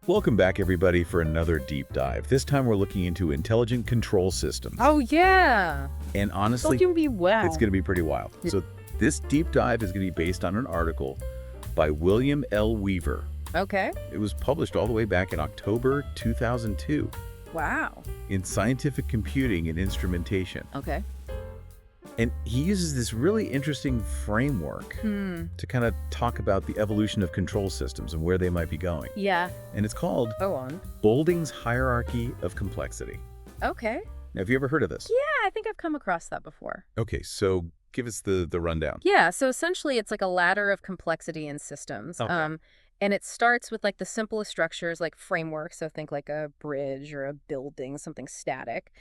Welcome back, everybody, for another deep dive. This time we're looking into intelligent control systems. Oh, yeah. And honestly, It's going to be wow. it's going to be pretty wild. So this deep dive is going to be based on an article by William L. Weaver. Okay. It was published all the way back in October 2002 Wow. in Scientific Computing and Instrumentation. Okay. And he uses this really interesting framework to kind of talk about the evolution of control systems and where they might be going. Yeah. And it's called Go on. Boulding's Hierarchy of Complexity. Okay. Now, have you ever heard of this? Yeah, I think I've come across that before. Okay, so give us the rundown. Yeah, so essentially it's like a ladder of complexity in systems. Okay. And it starts with like the simplest structures like frameworks, so think like a bridge or a building, something static.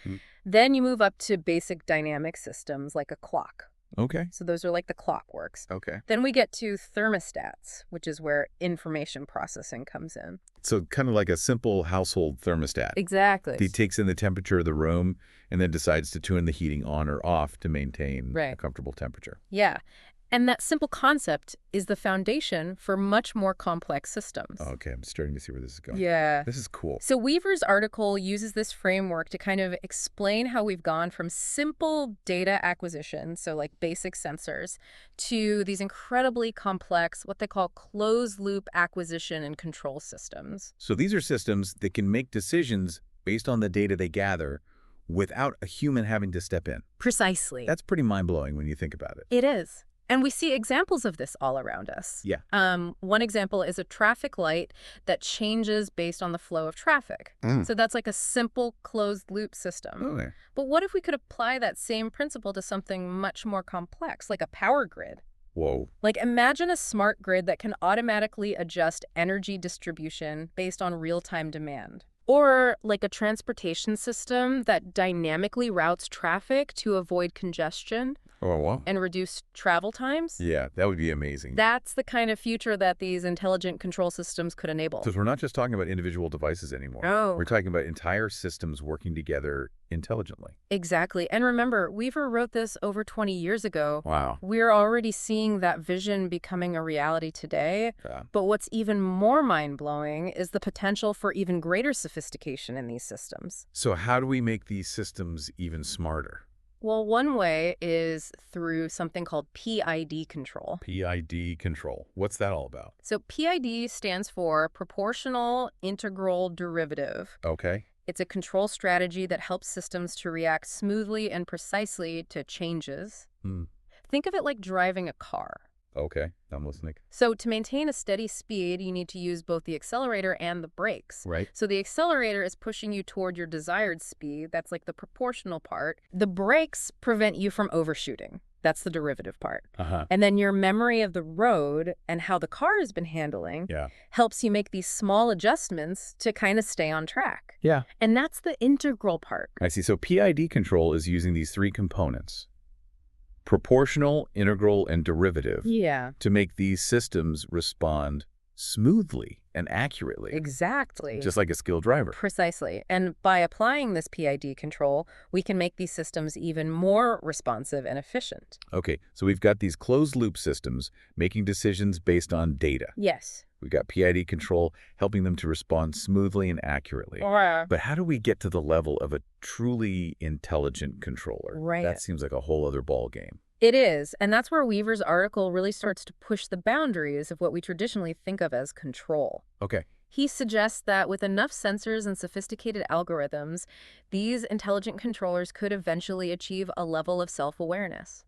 Then you move up to basic dynamic systems like a clock. Okay. So those are like the clockworks. Okay. Then we get to thermostats, which is where information processing comes in. So kind of like a simple household thermostat. Exactly. He takes in the temperature of the room and then decides to tune the heating on or off to maintain a comfortable temperature. Yeah. And that simple concept is the foundation for much more complex systems. Okay, I'm starting to see where this is going. Yeah. This is cool. So Weaver's article uses this framework to kind of explain how we've gone from simple data acquisition, so like basic sensors, to these incredibly complex, what they call closed-loop acquisition and control systems. So these are systems that can make decisions based on the data they gather without a human having to step in. Precisely. That's pretty mind-blowing when you think about it. It is. And we see examples of this all around us. Yeah. One example is a traffic light that changes based on the flow of traffic. So that's like a simple closed-loop system. Okay. But what if we could apply that same principle to something much more complex, like a power grid? Whoa. Like imagine a smart grid that can automatically adjust energy distribution based on real-time demand. Or like a transportation system that dynamically routes traffic to avoid congestion Oh, wow. and reduce travel times. Yeah, that would be amazing. That's the kind of future that these intelligent control systems could enable. Because we're not just talking about individual devices anymore. Oh. We're talking about entire systems working together intelligently. Exactly. And remember, Weaver wrote this over 20 years ago. Wow. We're already seeing that vision becoming a reality today. Yeah. But what's even more mind-blowing is the potential for even greater sophistication in these systems. So how do we make these systems even smarter? Well, one way is through something called PID control. PID control. What's that all about? So PID stands for Proportional Integral Derivative. Okay. It's a control strategy that helps systems to react smoothly and precisely to changes. Think of it like driving a car. Okay. I'm listening. So to maintain a steady speed, you need to use both the accelerator and the brakes. Right. So the accelerator is pushing you toward your desired speed. That's like the proportional part. The brakes prevent you from overshooting. That's the derivative part. And then your memory of the road and how the car has been handling helps you make these small adjustments to kind of stay on track. Yeah. And that's the integral part. I see. So PID control is using these three components: proportional, integral, and derivative, to make these systems respond smoothly and accurately. Exactly. Just like a skilled driver. Precisely. And by applying this PID control, we can make these systems even more responsive and efficient. Okay, so we've got these closed-loop systems making decisions based on data. Yes. We've got PID control helping them to respond smoothly and accurately. But how do we get to the level of a truly intelligent controller? Right. That seems like a whole other ball game. It is, and that's where Weaver's article really starts to push the boundaries of what we traditionally think of as control. Okay. He suggests that with enough sensors and sophisticated algorithms, these intelligent controllers could eventually achieve a level of self-awareness.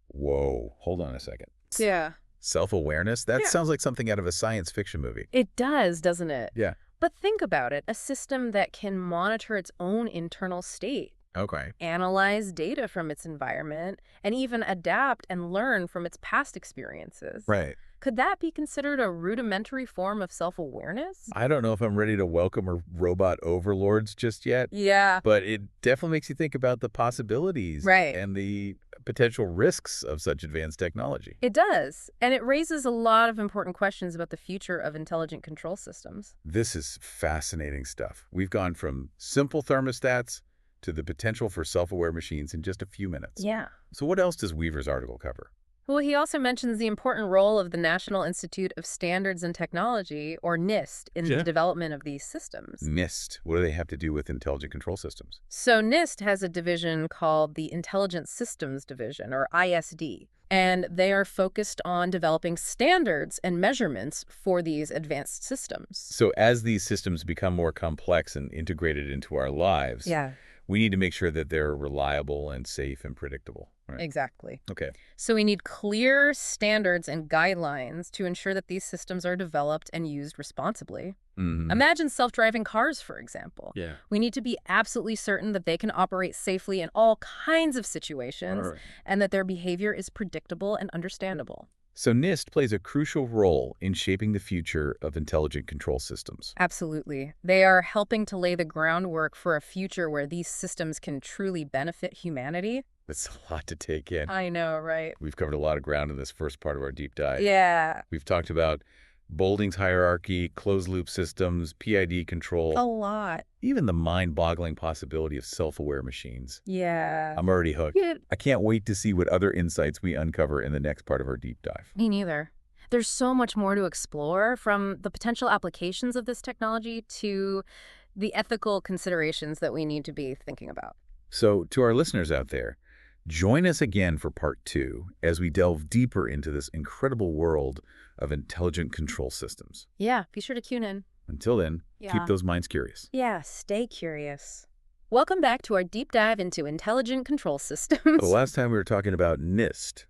Whoa, hold on a second. Yeah. Self-awareness? That sounds like something out of a science fiction movie. It does, doesn't it? Yeah. But think about it, a system that can monitor its own internal state. Okay. Analyze data from its environment, and even adapt and learn from its past experiences. Right. Could that be considered a rudimentary form of self-awareness? I don't know if I'm ready to welcome robot overlords just yet. Yeah. But it definitely makes you think about the possibilities and the potential risks of such advanced technology. It does. And it raises a lot of important questions about the future of intelligent control systems. This is fascinating stuff. We've gone from simple thermostats to the potential for self-aware machines in just a few minutes. Yeah. So what else does Weaver's article cover? Well, he also mentions the important role of the National Institute of Standards and Technology, or Nist, in the development of these systems. Nist. What do they have to do with intelligent control systems? So Nist has a division called the Intelligent Systems Division, or ISD, and they are focused on developing standards and measurements for these advanced systems. So as these systems become more complex and integrated into our lives, we need to make sure that they're reliable and safe and predictable. Right? Exactly. Okay. So we need clear standards and guidelines to ensure that these systems are developed and used responsibly. Imagine self-driving cars, for example. We need to be absolutely certain that they can operate safely in all kinds of situations and that their behavior is predictable and understandable. So Nist plays a crucial role in shaping the future of intelligent control systems. Absolutely. They are helping to lay the groundwork for a future where these systems can truly benefit humanity. That's a lot to take in. I know, right? We've covered a lot of ground in this first part of our deep dive. Yeah. We've talked about Boulding's hierarchy, closed-loop systems, PID control. A lot. Even the mind-boggling possibility of self-aware machines. Yeah. I'm already hooked. I can't wait to see what other insights we uncover in the next part of our deep dive. Me neither. There's so much more to explore, from the potential applications of this technology to the ethical considerations that we need to be thinking about. So, to our listeners out there, join us again for part 2 as we delve deeper into this incredible world of intelligent control systems. Yeah, be sure to tune in. Until then, keep those minds curious. Yeah, stay curious. Welcome back to our deep dive into intelligent control systems. The last time we were talking about Nist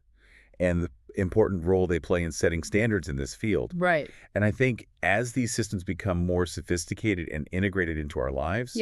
and the important role they play in setting standards in this field. Right. And I think as these systems become more sophisticated and integrated into our lives,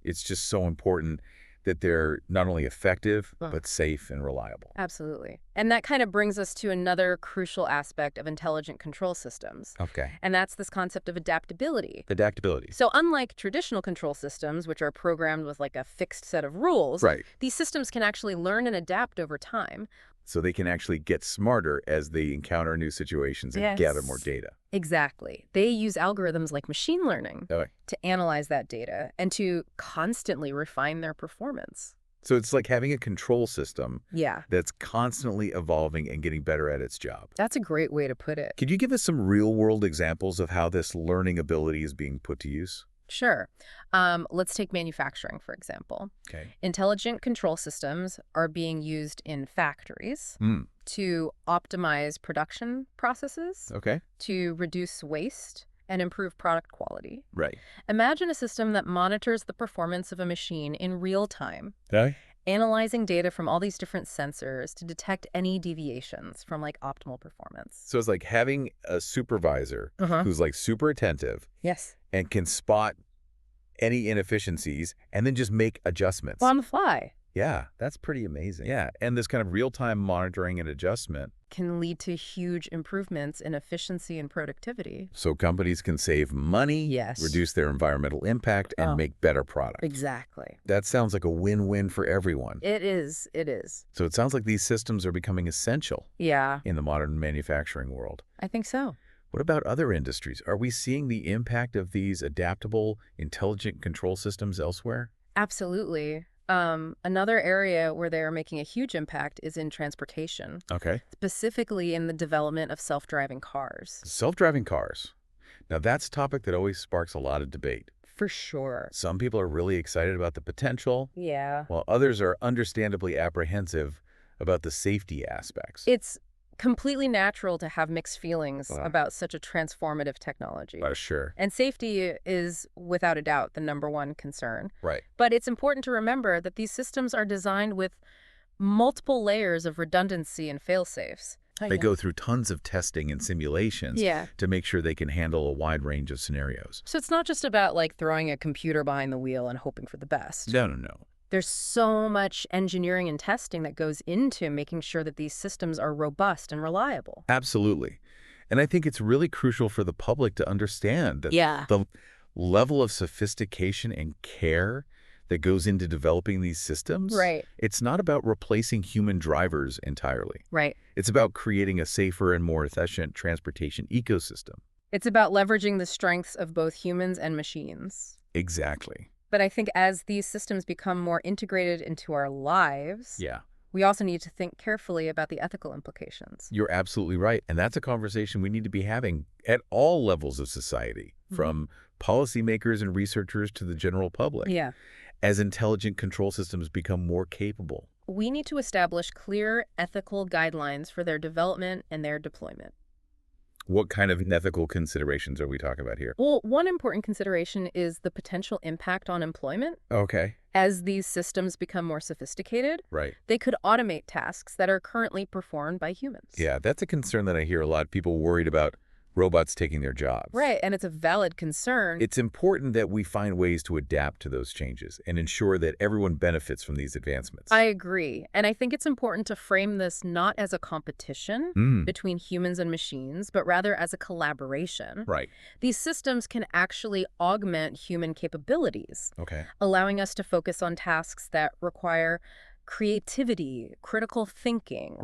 it's just so important that they're not only effective, but safe and reliable. Absolutely. And that kind of brings us to another crucial aspect of intelligent control systems. Okay. And that's this concept of adaptability. Adaptability. So unlike traditional control systems, which are programmed with like a fixed set of rules, these systems can actually learn and adapt over time. So they can actually get smarter as they encounter new situations and gather more data. Exactly. They use algorithms like machine learning to analyze that data and to constantly refine their performance. So it's like having a control system that's constantly evolving and getting better at its job. That's a great way to put it. Could you give us some real-world examples of how this learning ability is being put to use? Sure. Let's take manufacturing, for example. Okay. Intelligent control systems are being used in factories to optimize production processes, to reduce waste, and improve product quality. Right. Imagine a system that monitors the performance of a machine in real time, analyzing data from all these different sensors to detect any deviations from like optimal performance. So it's like having a supervisor who's like super attentive and can spot any inefficiencies and then just make adjustments. On the fly. Yeah, that's pretty amazing. Yeah, and this kind of real-time monitoring and adjustment can lead to huge improvements in efficiency and productivity. So companies can save money, reduce their environmental impact, and make better products. Exactly. That sounds like a win-win for everyone. It is. It is. So it sounds like these systems are becoming essential in the modern manufacturing world. I think so. What about other industries? Are we seeing the impact of these adaptable, intelligent control systems elsewhere? Absolutely. Another area where they are making a huge impact is in transportation. Okay. Specifically in the development of self-driving cars. Self-driving cars. Now that's a topic that always sparks a lot of debate. For sure. Some people are really excited about the potential. Yeah. While others are understandably apprehensive about the safety aspects. It's completely natural to have mixed feelings about such a transformative technology. Sure. And safety is, without a doubt, the #1 concern. Right. But it's important to remember that these systems are designed with multiple layers of redundancy and fail-safes. They go through tons of testing and simulations to make sure they can handle a wide range of scenarios. So it's not just about like throwing a computer behind the wheel and hoping for the best. No. There's so much engineering and testing that goes into making sure that these systems are robust and reliable. Absolutely. And I think it's really crucial for the public to understand that the level of sophistication and care that goes into developing these systems, it's not about replacing human drivers entirely. It's about creating a safer and more efficient transportation ecosystem. It's about leveraging the strengths of both humans and machines. Exactly. But I think as these systems become more integrated into our lives, We also need to think carefully about the ethical implications. You're absolutely right. And that's a conversation we need to be having at all levels of society, from policymakers and researchers to the general public. Yeah. As intelligent control systems become more capable, we need to establish clear ethical guidelines for their development and their deployment. What kind of ethical considerations are we talking about here? Well, one important consideration is the potential impact on employment. Okay. As these systems become more sophisticated, they could automate tasks that are currently performed by humans. Yeah, that's a concern that I hear a lot of people worried about robots taking their jobs. Right, and it's a valid concern. It's important that we find ways to adapt to those changes and ensure that everyone benefits from these advancements. I agree. And I think it's important to frame this not as a competition between humans and machines, but rather as a collaboration. Right. These systems can actually augment human capabilities, allowing us to focus on tasks that require creativity, critical thinking,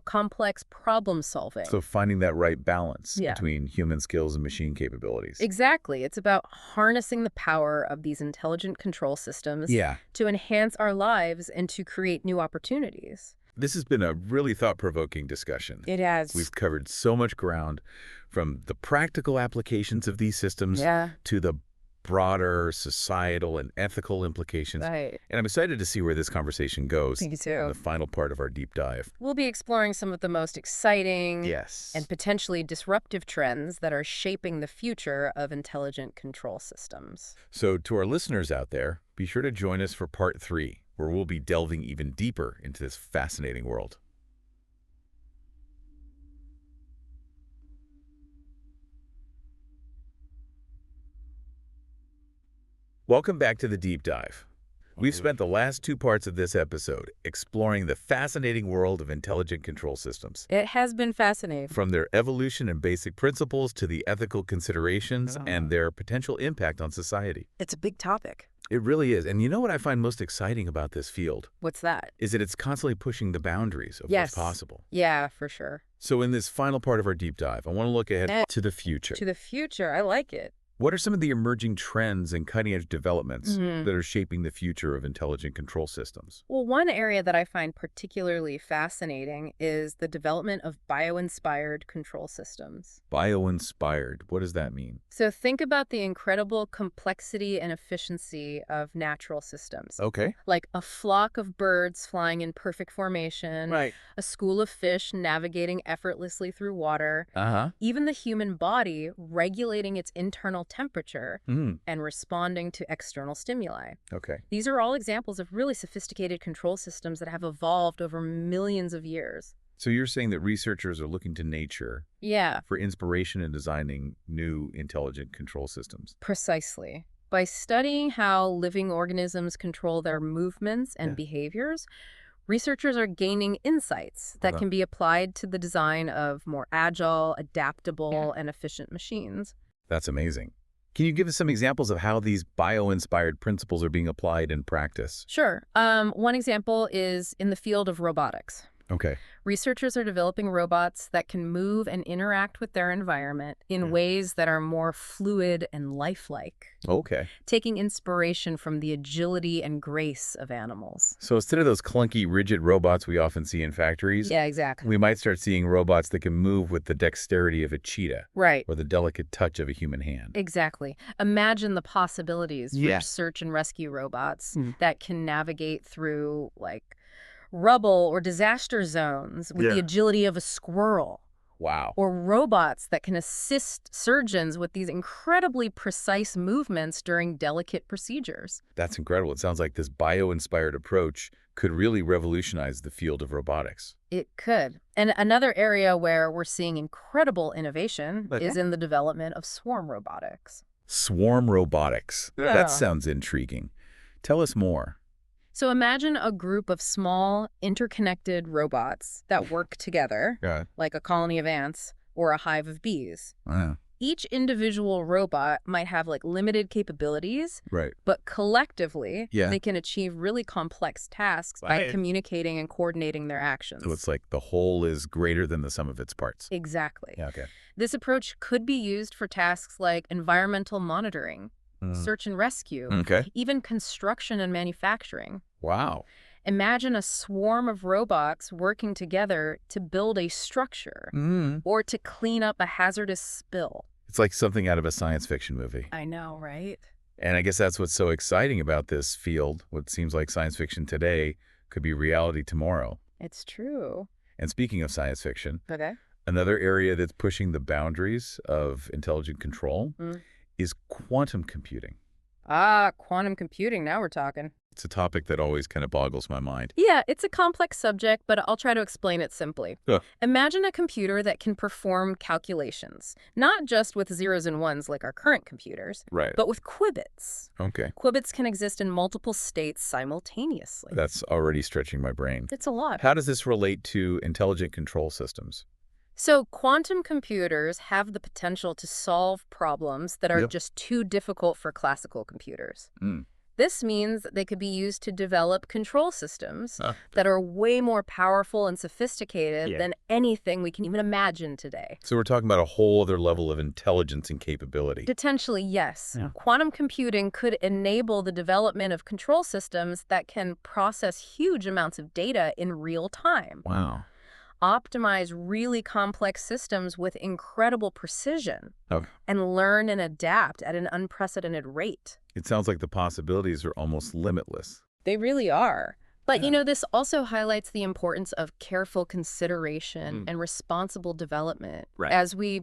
complex problem solving. So finding that right balance between human skills and machine capabilities. Exactly. It's about harnessing the power of these intelligent control systems to enhance our lives and to create new opportunities. This has been a really thought-provoking discussion. It has. We've covered so much ground, from the practical applications of these systems to the broader societal and ethical implications. Right. And I'm excited to see where this conversation goes. Me too. In the final part of our deep dive. We'll be exploring some of the most exciting and potentially disruptive trends that are shaping the future of intelligent control systems. So to our listeners out there, be sure to join us for part 3, where we'll be delving even deeper into this fascinating world. Welcome back to the Deep Dive. We've spent the last 2 parts of this episode exploring the fascinating world of intelligent control systems. It has been fascinating. From their evolution and basic principles to the ethical considerations and their potential impact on society. It's a big topic. It really is. And you know what I find most exciting about this field? What's that? Is that it's constantly pushing the boundaries of what's possible. Yeah, for sure. So in this final part of our deep dive, I want to look ahead to the future. To the future. I like it. What are some of the emerging trends and cutting-edge developments that are shaping the future of intelligent control systems? Well, one area that I find particularly fascinating is the development of bio-inspired control systems. Bio-inspired. What does that mean? So think about the incredible complexity and efficiency of natural systems. Okay. Like a flock of birds flying in perfect formation, a school of fish navigating effortlessly through water, even the human body regulating its internal temperature and responding to external stimuli. Okay. These are all examples of really sophisticated control systems that have evolved over millions of years. So you're saying that researchers are looking to nature for inspiration in designing new intelligent control systems? Precisely. By studying how living organisms control their movements and behaviors, researchers are gaining insights that can be applied to the design of more agile, adaptable, and efficient machines. That's amazing. Can you give us some examples of how these bio-inspired principles are being applied in practice? Sure. One example is in the field of robotics. Okay. Researchers are developing robots that can move and interact with their environment in ways that are more fluid and lifelike. Okay. Taking inspiration from the agility and grace of animals. So instead of those clunky, rigid robots we often see in factories, we might start seeing robots that can move with the dexterity of a cheetah. Right. Or the delicate touch of a human hand. Exactly. Imagine the possibilities for search and rescue robots that can navigate through, like, rubble or disaster zones with the agility of a squirrel. Wow. Or robots that can assist surgeons with these incredibly precise movements during delicate procedures. That's incredible. It sounds like this bio-inspired approach could really revolutionize the field of robotics. It could. And another area where we're seeing incredible innovation is in the development of swarm robotics. Swarm robotics. That sounds intriguing. Tell us more. So imagine a group of small, interconnected robots that work together, like a colony of ants or a hive of bees. Each individual robot might have like limited capabilities, but collectively, they can achieve really complex tasks by communicating and coordinating their actions. So it's like the whole is greater than the sum of its parts. Exactly. Okay. This approach could be used for tasks like environmental monitoring, search and rescue, even construction and manufacturing. Wow. Imagine a swarm of robots working together to build a structure or to clean up a hazardous spill. It's like something out of a science fiction movie. I know, right? And I guess that's what's so exciting about this field. What seems like science fiction today could be reality tomorrow. It's true. And speaking of science fiction, okay, another area that's pushing the boundaries of intelligent control is quantum computing. Ah, quantum computing. Now we're talking. It's a topic that always kind of boggles my mind. Yeah, it's a complex subject, but I'll try to explain it simply. Imagine a computer that can perform calculations, not just with zeros and ones like our current computers, but with qubits. Okay. Qubits can exist in multiple states simultaneously. That's already stretching my brain. It's a lot. How does this relate to intelligent control systems? So quantum computers have the potential to solve problems that are just too difficult for classical computers. This means that they could be used to develop control systems that are way more powerful and sophisticated than anything we can even imagine today. So we're talking about a whole other level of intelligence and capability. Potentially, yes. Quantum computing could enable the development of control systems that can process huge amounts of data in real time. Wow. Optimize really complex systems with incredible precision and learn and adapt at an unprecedented rate. It sounds like the possibilities are almost limitless. They really are. But, you know, this also highlights the importance of careful consideration and responsible development as we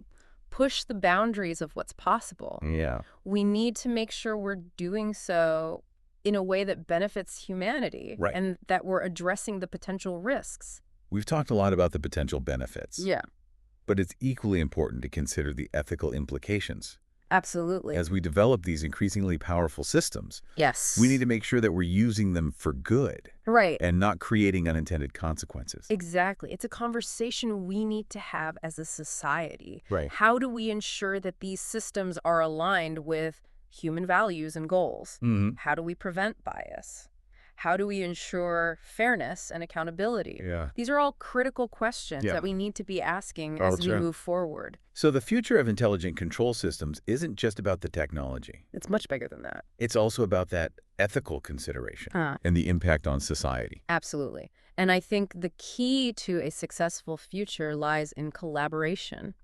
push the boundaries of what's possible. We need to make sure we're doing so in a way that benefits humanity and that we're addressing the potential risks. We've talked a lot about the potential benefits. But it's equally important to consider the ethical implications. Absolutely. As we develop these increasingly powerful systems, we need to make sure that we're using them for good. And not creating unintended consequences. Exactly. It's a conversation we need to have as a society. How do we ensure that these systems are aligned with human values and goals? How do we prevent bias? How do we ensure fairness and accountability? These are all critical questions that we need to be asking as we move forward. So the future of intelligent control systems isn't just about the technology. It's much bigger than that. It's also about that ethical consideration and the impact on society. Absolutely. And I think the key to a successful future lies in collaboration.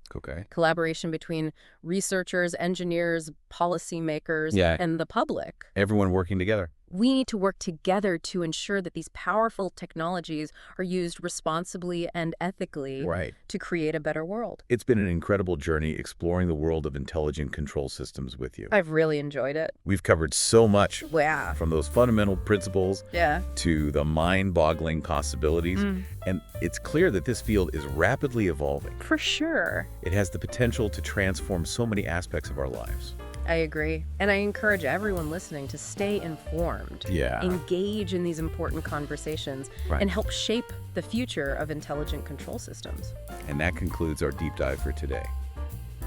Collaboration between researchers, engineers, policymakers, and the public. Everyone working together. We need to work together to ensure that these powerful technologies are used responsibly and ethically to create a better world. It's been an incredible journey exploring the world of intelligent control systems with you. I've really enjoyed it. We've covered so much, from those fundamental principles to the mind-boggling possibilities. And it's clear that this field is rapidly evolving. For sure. It has the potential to transform so many aspects of our lives. I agree. And I encourage everyone listening to stay informed, engage in these important conversations, and help shape the future of intelligent control systems. And that concludes our deep dive for today.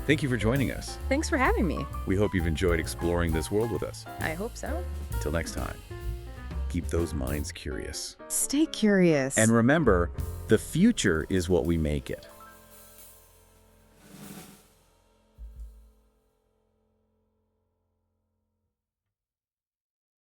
Thank you for joining us. Thanks for having me. We hope you've enjoyed exploring this world with us. I hope so. Until next time, keep those minds curious. Stay curious. And remember, the future is what we make it.